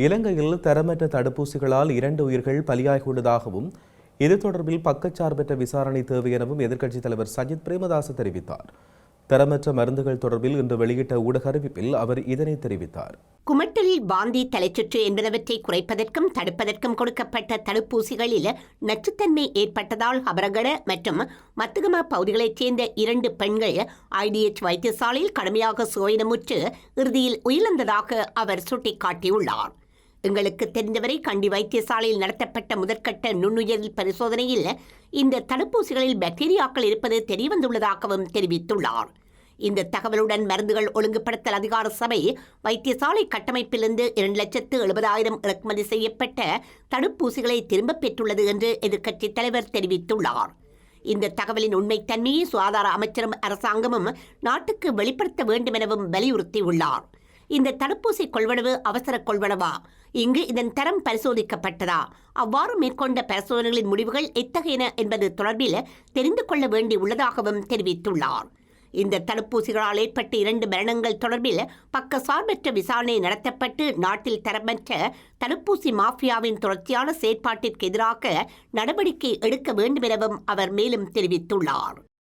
இலங்கையில் தரமற்ற தடுப்பூசிகளால் 2 உயிர்கள் பலியாகியுள்ளதாகவும் இது தொடர்பில் பக்கச்சார்பற்ற விசாரணை தேவை எனவும் எதிர்க்கட்சித் தலைவர் சஜித் பிரேமதாச தெரிவித்தார். தரமற்ற மருந்துகள் தொடர்பில் இன்று வெளியிட்ட ஊடக அறிவிப்பில் அவர் இதனை தெரிவித்தார். குமட்டலில் வாந்தி, தலைச்சுற்று என்பனவற்றை குறைப்பதற்கும் தடுப்பதற்கும் கொடுக்கப்பட்ட தடுப்பூசிகளில் நச்சுத்தன்மை ஏற்பட்டதால் ஹபரகட மற்றும் மத்துகம பகுதிகளைச் சேர்ந்த 2 பெண்கள் IDH வைத்தியசாலையில் கடுமையாக சுயநமுற்று இறுதியில் உயிரிழந்ததாக அவர் சுட்டிக்காட்டியுள்ளார். எங்களுக்கு தெரிந்தவரை கண்டி வைத்தியசாலையில் நடத்தப்பட்ட முதற்கட்ட நுண்ணுயிரியல் பரிசோதனையில் இந்த தடுப்பூசிகளில் பாக்டீரியாக்கள் இருப்பது தெரியவந்துள்ளதாகவும் தெரிவித்துள்ளார். இந்த தகவலுடன் மருந்துகள் ஒழுங்குபடுத்தல் அதிகார சபை வைத்தியசாலை கட்டமைப்பிலிருந்து 2,70,000 இறக்குமதி செய்யப்பட்ட தடுப்பூசிகளை திரும்பப் பெற்றுள்ளது என்று எதிர்க்கட்சித் தலைவர் தெரிவித்துள்ளார். இந்த தகவலின் உண்மைத்தன்மையை சுகாதார அமைச்சரும் அரசாங்கமும் நாட்டுக்கு வெளிப்படுத்த வேண்டும் எனவும் வலியுறுத்தியுள்ளார். இந்த தடுப்பூசி கொள்வனவு அவசர கொள்வனவா? இங்கு இதன் தரம் பரிசோதிக்கப்பட்டதா? அவ்வாறு மேற்கொண்ட பரிசோதனைகளின் முடிவுகள் எத்தகையன என்பது தொடர்பில் தெரிந்து கொள்ள வேண்டியுள்ளதாகவும் தெரிவித்துள்ளார். இந்த தடுப்பூசிகளால் ஏற்பட்ட 2 மரணங்கள் தொடர்பில் பக்கசார்பற்ற விசாரணை நடத்தப்பட்டு நாட்டில் தரமற்ற தடுப்பூசி மாஃபியாவின் தொடர்ச்சியான செயற்பாட்டிற்கு எதிராக நடவடிக்கை எடுக்க வேண்டும் எனவும் அவர் மேலும் தெரிவித்துள்ளார்.